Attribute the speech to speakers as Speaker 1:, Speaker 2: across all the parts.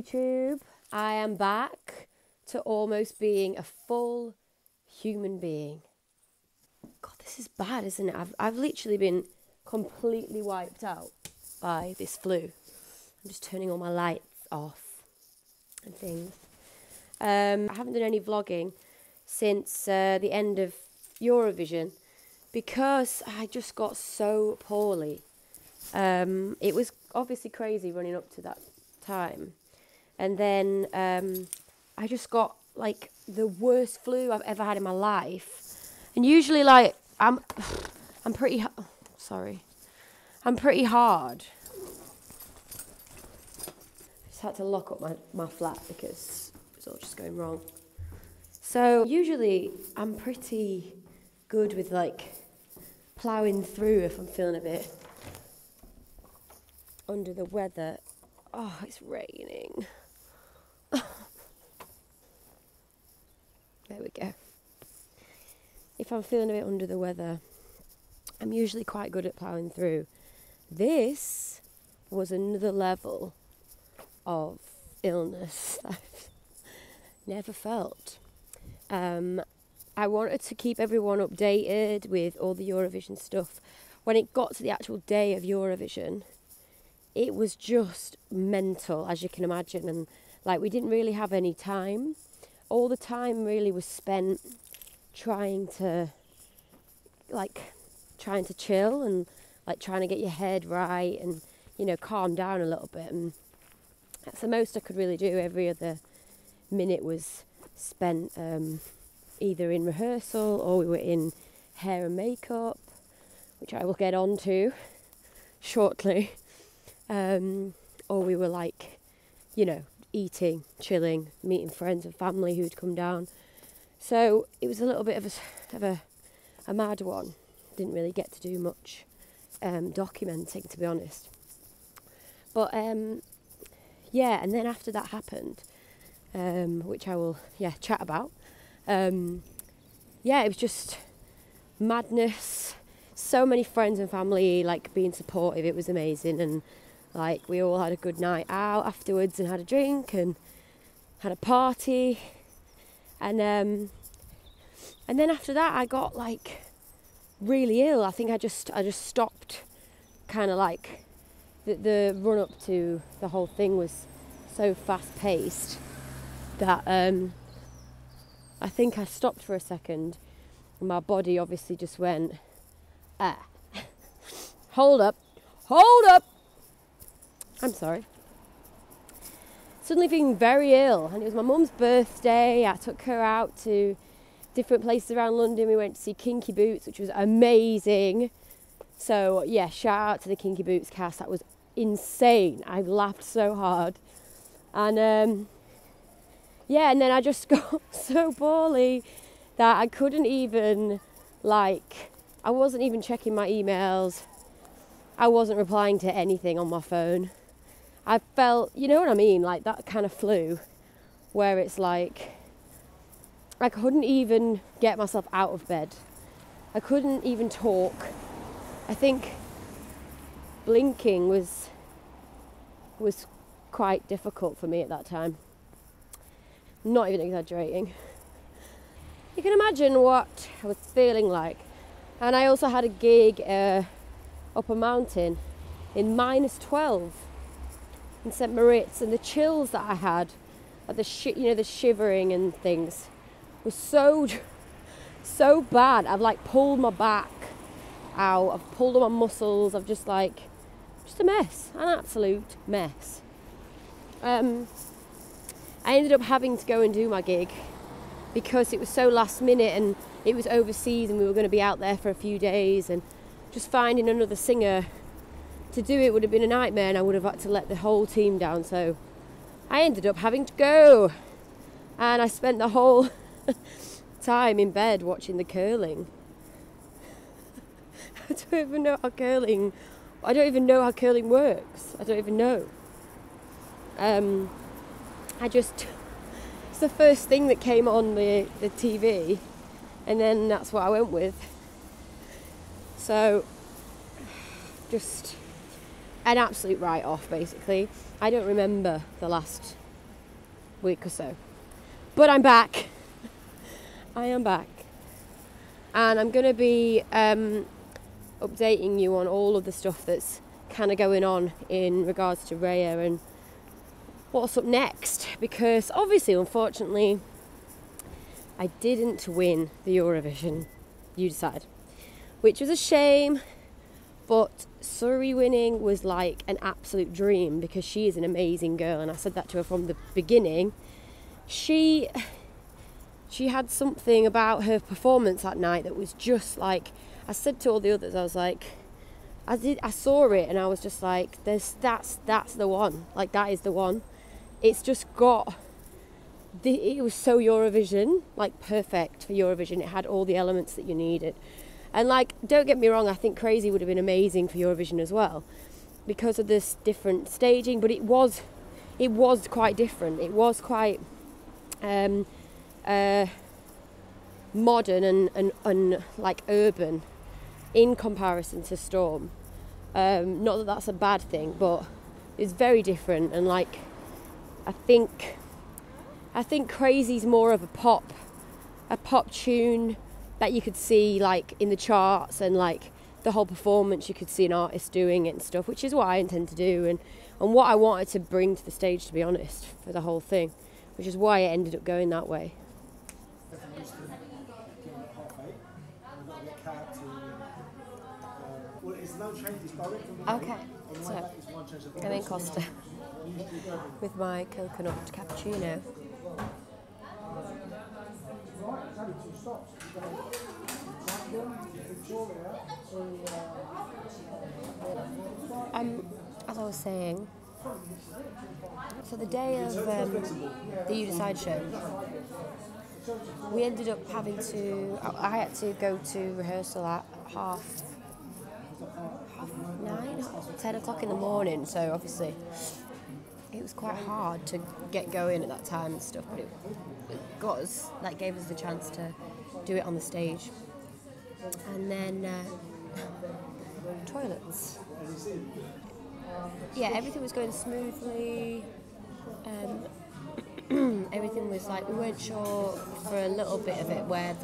Speaker 1: YouTube. I am back to almost being a full human being. God, this is bad, isn't it? I've literally been completely wiped out by this flu. I'm just turning all my lights off and things. I haven't done any vlogging since the end of Eurovision because I just got so poorly. It was obviously crazy running up to that time. And then I just got like the worst flu I've ever had in my life. And usually like I'm pretty hard. I just had to lock up my flat because it's all just going wrong. So usually I'm pretty good with like ploughing through if I'm feeling a bit under the weather. Oh, it's raining. There we go. If I'm feeling a bit under the weather, I'm usually quite good at ploughing through. This was another level of illness that I've never felt. I wanted to keep everyone updated with all the Eurovision stuff. When it got to the actual day of Eurovision, it was just mental, as you can imagine, and like we didn't really have any time. All the time really was spent trying to chill and like trying to get your head right and, you know, calm down a little bit. And that's the most I could really do. Every other minute was spent either in rehearsal or we were in hair and makeup, which I will get on to shortly. Or we were like, you know, eating, chilling, meeting friends and family who'd come down. So it was a little bit of a mad one. Didn't really get to do much documenting, to be honest. But yeah, and then after that happened, which I will chat about. Yeah, it was just madness. So many friends and family like being supportive. It was amazing, and like we all had a good night out afterwards and had a drink and had a party. And then after that I got like really ill. I think I just stopped. Kind of like the run up to the whole thing was so fast paced that I think I stopped for a second and my body obviously just went, hold up, I'm sorry. Suddenly feeling very ill, and it was my mum's birthday. I took her out to different places around London. We went to see Kinky Boots, which was amazing. So yeah, shout out to the Kinky Boots cast. That was insane. I laughed so hard. And yeah, and then I just got so poorly that I couldn't even, like, I wasn't even checking my emails. I wasn't replying to anything on my phone. I felt, you know what I mean, like that kind of flu where it's like I couldn't even get myself out of bed. I couldn't even talk. I think blinking was quite difficult for me at that time. Not even exaggerating. You can imagine what I was feeling like. And I also had a gig up a mountain in -12 in St. Moritz, and the chills that I had, like the shivering and things, was so bad. I've like pulled my back out. I've pulled all my muscles. I've just a mess, an absolute mess. I ended up having to go and do my gig because it was so last minute and it was overseas and we were going to be out there for a few days, and just finding another singer to do it would have been a nightmare, and I would have had to let the whole team down. So I ended up having to go, and I spent the whole time in bed watching the curling. I don't even know how curling works. I don't even know. It's the first thing that came on the TV, and then that's what I went with. So just an absolute write-off, basically. I don't remember the last week or so. But I'm back. I am back. And I'm going to be updating you on all of the stuff that's kind of going on in regards to Raya and what's up next. Because obviously, unfortunately, I didn't win the Eurovision You Decide, which was a shame. But Surie winning was like an absolute dream because she is an amazing girl, and I said that to her from the beginning. She had something about her performance that night that was just like, I said to all the others, I was like, I saw it and I was just like, that's the one, like that is the one. It's just got, it was so Eurovision, like perfect for Eurovision. It had all the elements that you needed. And like, don't get me wrong, I think Crazy would have been amazing for Eurovision as well because of this different staging, but it was quite different. It was quite modern and like urban in comparison to Storm. Not that that's a bad thing, but it's very different. And like, I think Crazy's more of a pop tune that you could see like in the charts, and like the whole performance you could see an artist doing it and stuff, which is what I intend to do and what I wanted to bring to the stage, to be honest, for the whole thing, which is why it ended up going that way. Okay, so I'm in Costa with my coconut cappuccino. As I was saying, so the day of the You Decide show, we ended up having to, I had to go to rehearsal at half 9, 10 o'clock in the morning, so obviously it was quite hard to get going at that time and stuff, but it got us, like gave us the chance to do it on the stage. And then toilets. Yeah, everything was going smoothly. Everything was like, we weren't sure for a little bit of it where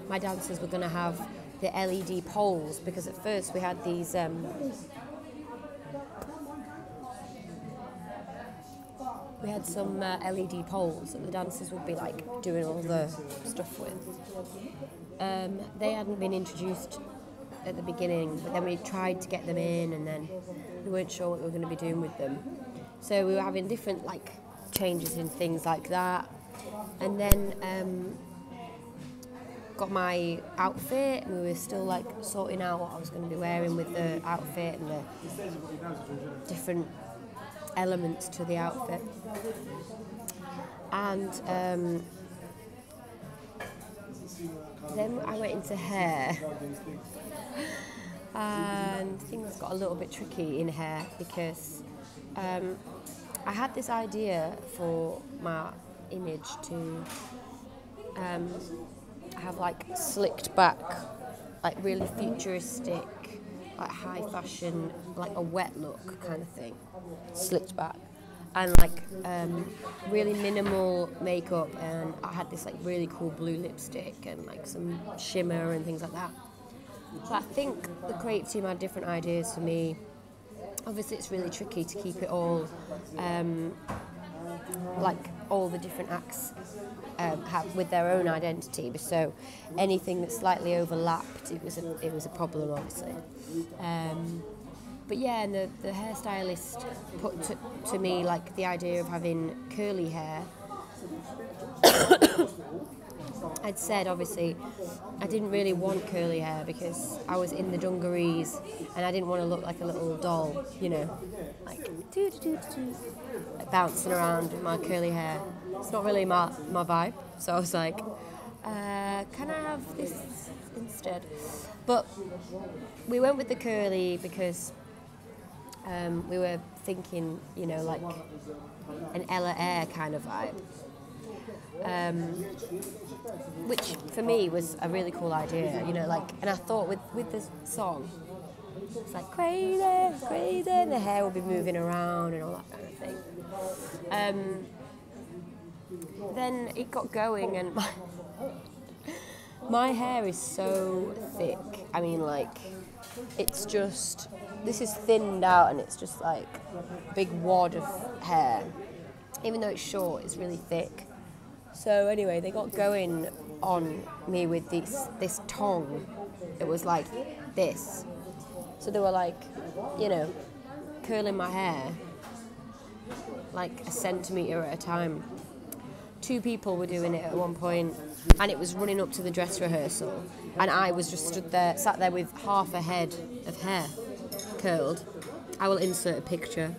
Speaker 1: my dancers were going to have the LED poles, because at first we had these we had some LED poles that the dancers would be like doing all the stuff with. They hadn't been introduced at the beginning, but then we tried to get them in, and then we weren't sure what we were going to be doing with them. So we were having different like changes in things like that, and then got my outfit, and we were still like sorting out what I was going to be wearing with the outfit and the different elements to the outfit. And then I went into hair, and things got a little bit tricky in hair because I had this idea for my image to have like slicked back, like really futuristic, like high fashion, like a wet look kind of thing, slicked back, and like really minimal makeup, and I had this like really cool blue lipstick and like some shimmer and things like that. So I think the creative team had different ideas for me. Obviously it's really tricky to keep it all like all the different acts have with their own identity, so anything that slightly overlapped, it was a problem, obviously. But yeah, and the hairstylist put to me like the idea of having curly hair. I'd said obviously I didn't really want curly hair because I was in the dungarees and I didn't want to look like a little doll, you know, like bouncing around with my curly hair. It's not really my vibe, so I was like, can I have this instead? But we went with the curly because we were thinking, you know, like an Ella Air kind of vibe. Which for me was a really cool idea, you know, like, and I thought with this song, it's like crazy, and the hair will be moving around and all that kind of thing. then it got going, and my hair is so thick. I mean, like, it's just, this is thinned out and it's just like a big wad of hair. Even though it's short, it's really thick. So anyway, they got going on me with this tongue. It was like this. So they were like, you know, curling my hair like a centimetre at a time. 2 people were doing it at one point, and it was running up to the dress rehearsal, and I was just sat there with half a head of hair curled. I will insert a picture.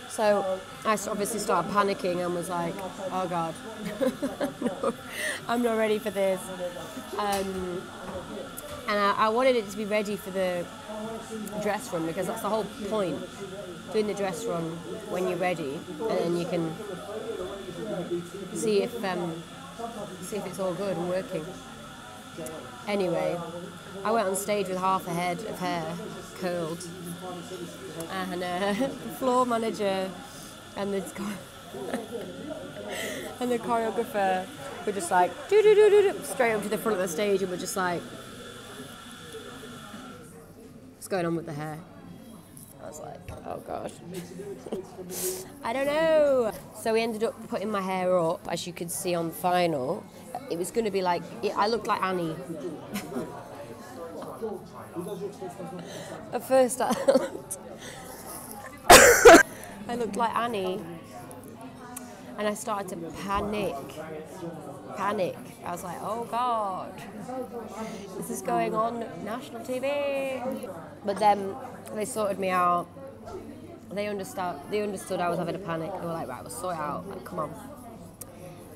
Speaker 1: So I obviously started panicking and was like, oh God, no, I'm not ready for this. And I wanted it to be ready for the dress run, because that's the whole point, doing the dress run when you're ready, and then you can see if it's all good and working. Anyway, I went on stage with half a head of hair curled, and the floor manager and the and the choreographer were just like do straight up to the front of the stage, and were just like, what's going on with the hair? I was like, oh God. I don't know. So we ended up putting my hair up, as you could see on the final. It was going to be like, I looked like Annie. At first I looked like Annie, and I started to panic. I was like, oh God, this is going on national TV. But then they sorted me out. They understood I was having a panic. They were like, right, we'll sort it out. Like, come on.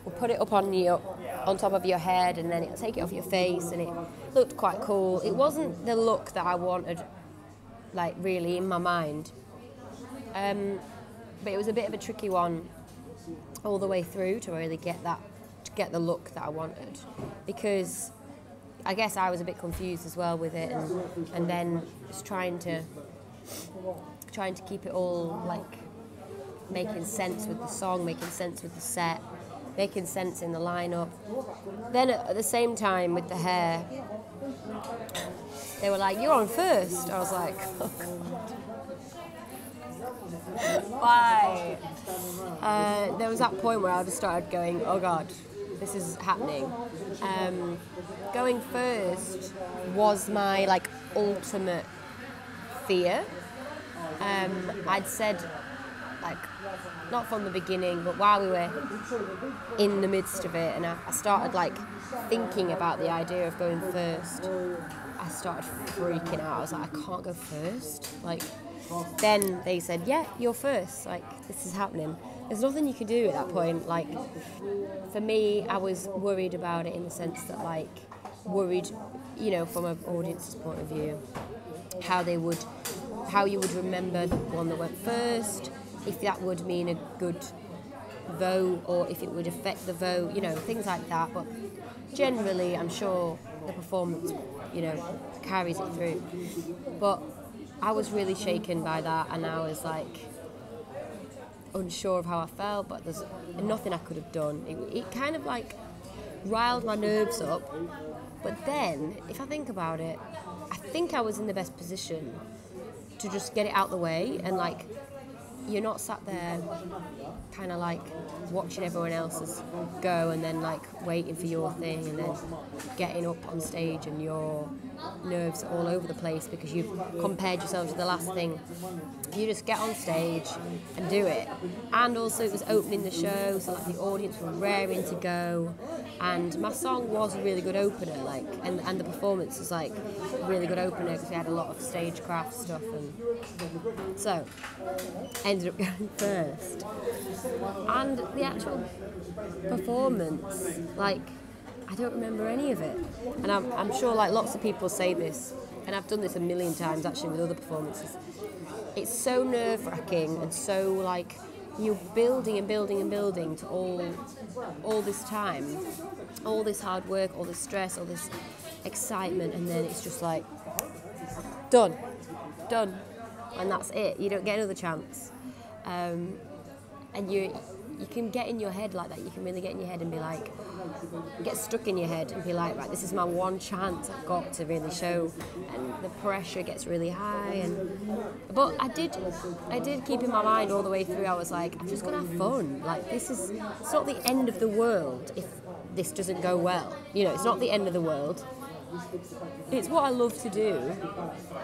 Speaker 1: We'll put it up on top of your head, and then it'll take it off your face, and it looked quite cool. It wasn't the look that I wanted, like, really in my mind. But it was a bit of a tricky one all the way through to really get the look that I wanted, because I guess I was a bit confused as well with it, and then just trying to keep it all like making sense with the song, making sense with the set, making sense in the lineup. Then at the same time with the hair, they were like, you're on first. I was like, oh God. Why? There was that point where I just started going, oh God, this is happening. Going first was my like ultimate fear. I'd said, like, not from the beginning, but while we were in the midst of it, and I started like thinking about the idea of going first, I started freaking out. I was like, I can't go first. Like, then they said, yeah, you're first. Like, this is happening. There's nothing you can do at that point. Like, for me, I was worried about it in the sense that, like, worried, you know, from an audience's point of view, how you would remember the one that went first, if that would mean a good vote, or if it would affect the vote, you know, things like that. But generally, I'm sure the performance, you know, carries it through. But I was really shaken by that, and I was like unsure of how I felt, but there's nothing I could have done. It kind of like riled my nerves up. But then, if I think about it, I think I was in the best position to just get it out the way, and like, you're not sat there kind of like watching everyone else's go and then like waiting for your thing, and then getting up on stage and your nerves are all over the place because you've compared yourself to the last thing. You just get on stage and do it. And also it was opening the show, so like the audience were raring to go, and my song was a really good opener, like, and the performance was like a really good opener because we had a lot of stagecraft stuff, and so ended up going first. And the actual performance, like, I don't remember any of it. And I'm sure like lots of people say this, and I've done this a million times actually with other performances. It's so nerve-wracking, and so like you're building and building and building to all this time, all this hard work, all this stress, all this excitement, and then it's just like, done, and that's it. You don't get another chance. And you can get in your head like that. You can really get in your head and be like, get stuck in your head and be like, right, this is my one chance I've got to really show, and the pressure gets really high. But I did keep in my mind all the way through. I was like, I'm just gonna have fun. Like, it's not the end of the world if this doesn't go well. You know, it's not the end of the world. It's what I love to do.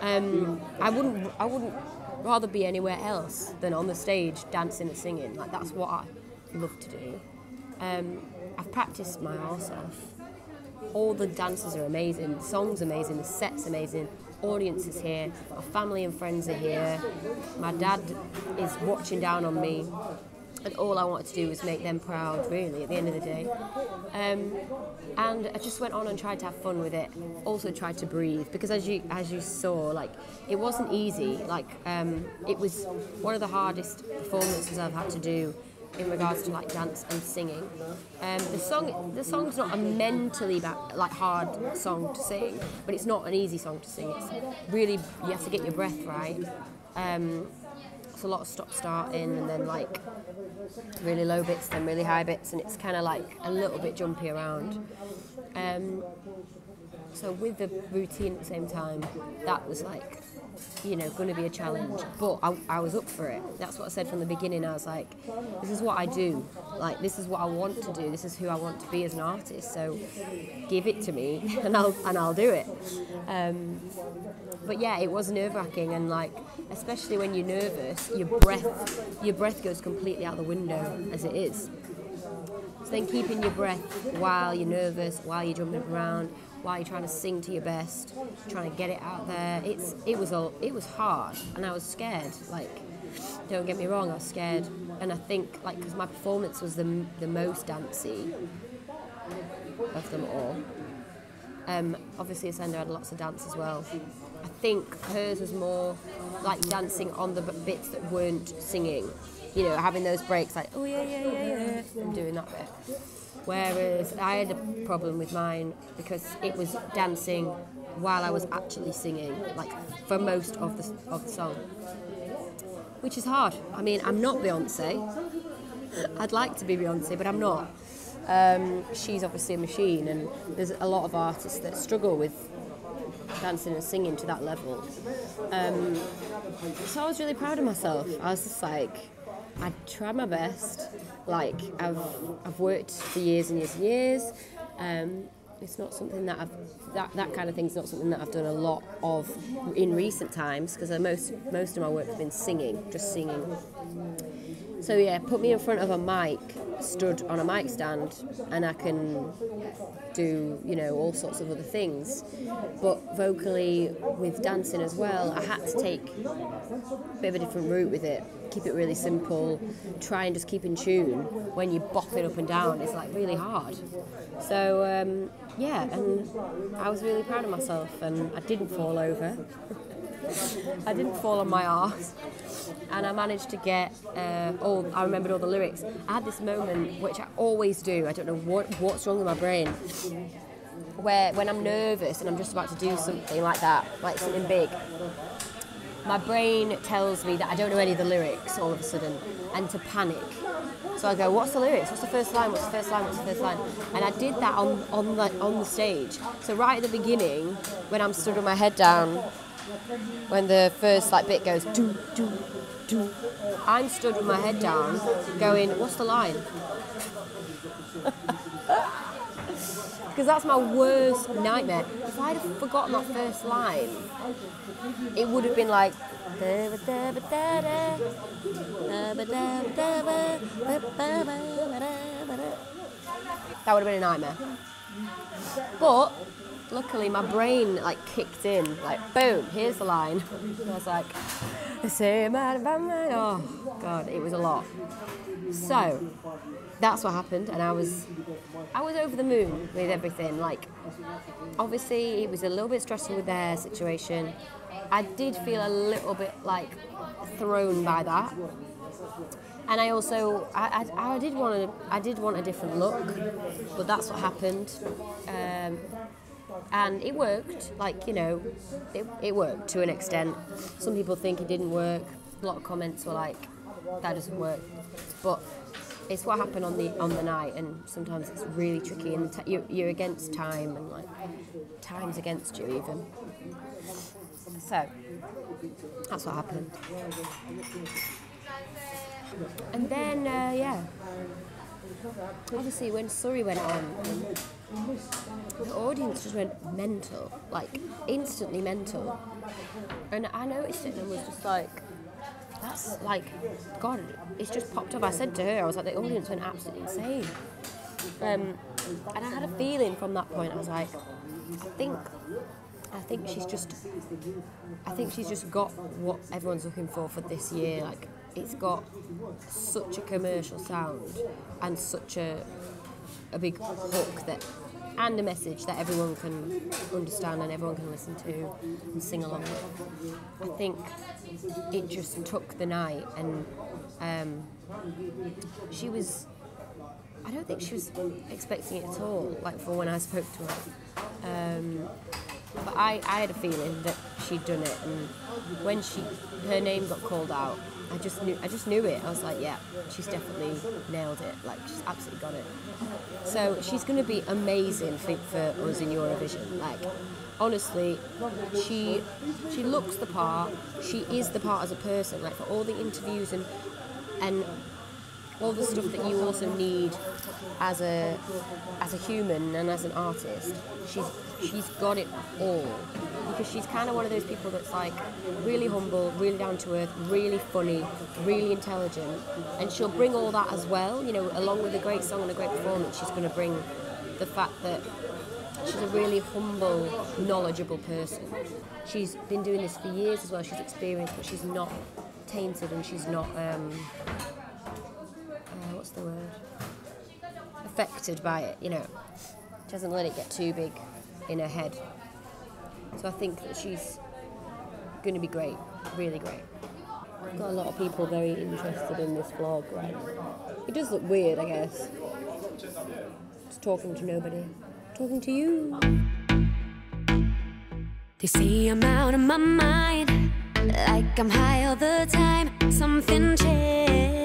Speaker 1: I wouldn't rather be anywhere else than on the stage dancing and singing. Like, that's what I love to do. I've practiced my arse off. All the dances are amazing, the song's amazing, the set's amazing, audience is here, my family and friends are here, my dad is watching down on me, and all I wanted to do was make them proud, really, at the end of the day. And I just went on and tried to have fun with it. Also tried to breathe, because as you saw, like, it wasn't easy. Like, it was one of the hardest performances I've had to do in regards to like dance and singing. The song's not a mentally hard song to sing, but it's not an easy song to sing. It's really, you have to get your breath right. It's a lot of stop-starting, and then like really low bits, then really high bits, and it's kind of like a little bit jumpy around. So with the routine at the same time, that was like, you know, going to be a challenge, but I was up for it. That's what I said from the beginning. I was like, this is what I do. Like, this is what I want to do. This is who I want to be as an artist. So give it to me, and I'll do it. But yeah, it was nerve-wracking, and like, especially when you're nervous, your breath goes completely out the window as it is. So then keeping your breath while you're nervous, while you're jumping around, while you're trying to sing to your best, trying to get it out there, it was hard, and I was scared. Like, don't get me wrong, I was scared, and I think like because my performance was the most dancey of them all. Obviously, Ascender had lots of dance as well. I think hers was more like dancing on the bits that weren't singing. You know, having those breaks like, oh yeah, and doing that bit. Whereas I had a problem with mine because it was dancing while I was actually singing, like for most of the song, which is hard. I mean, I'm not Beyonce. I'd like to be Beyonce, but I'm not. She's obviously a machine, and there's a lot of artists that struggle with dancing and singing to that level. So I was really proud of myself. I was just like, I tried my best. Like, I've worked for years and years and years. It's not something that that kind of thing's not something that I've done a lot of in recent times, because most of my work has been singing, just singing. So yeah, put me in front of a mic, stood on a mic stand, and I can do, you know, all sorts of other things. But vocally, with dancing as well, I had to take a bit of a different route with it. Keep it really simple, try and just keep in tune. When you bop it up and down, it's like really hard. So yeah, and I was really proud of myself, and I didn't fall over. I didn't fall on my arse, and I managed to get I remembered all the lyrics. I had this moment, which I always do, I don't know what's wrong with my brain, where when I'm nervous and I'm just about to do something like that, like something big, my brain tells me that I don't know any of the lyrics all of a sudden, and to panic. So I go, what's the lyrics? What's the first line? What's the first line? What's the first line? And I did that on the stage. So right at the beginning, when I'm stood with my head down, when the first like bit goes do do do, I'm stood with my head down, going, what's the line? Because that's my worst nightmare. If I'd have forgotten that first line, it would have been like, that would have been a nightmare. But luckily my brain like kicked in, like boom, here's the line. And I was like, oh god, it was a lot. So that's what happened, and I was over the moon with everything. Like, obviously it was a little bit stressful with the hair situation. I did feel a little bit like thrown by that, And I also, I did want a different look, but that's what happened. And it worked, like, you know, it worked to an extent. Some people think it didn't work. A lot of comments were like, that doesn't work. But it's what happened on the night, and sometimes it's really tricky, and you're against time, and like time's against you even. So that's what happened. And then obviously when Surie went on, the audience just went mental, like instantly mental. And I noticed it and was just like, that's like, God, it's just popped up. I said to her, I was like, the audience went absolutely insane. And I had a feeling from that point, I was like, I think she's just got what everyone's looking for this year. Like, it's got such a commercial sound and such a big hook and a message that everyone can understand and everyone can listen to and sing along with. I think it just took the night, and I don't think she was expecting it at all, like for when I spoke to her. But I had a feeling that she'd done it, and when her name got called out, I just knew it. I was like, yeah, she's definitely nailed it. Like, she's absolutely got it. So she's going to be amazing for us in Eurovision. Like, honestly, she looks the part. She is the part as a person. Like, for all the interviews and all the stuff that you also need as a human and as an artist, she's got it all, because she's kind of one of those people that's like really humble, really down to earth, really funny, really intelligent, and she'll bring all that as well, you know, along with a great song and a great performance. She's going to bring the fact that she's a really humble, knowledgeable person. She's been doing this for years as well. She's experienced, but she's not tainted, and she's not what's the word? Affected by it, you know. She doesn't let it get too big in her head. So I think that she's going to be great, really great. I've got a lot of people very interested in this vlog right now. It does look weird, I guess. Just talking to nobody. Talking to you.
Speaker 2: They say I'm out of my mind, like I'm high all the time. Something changed.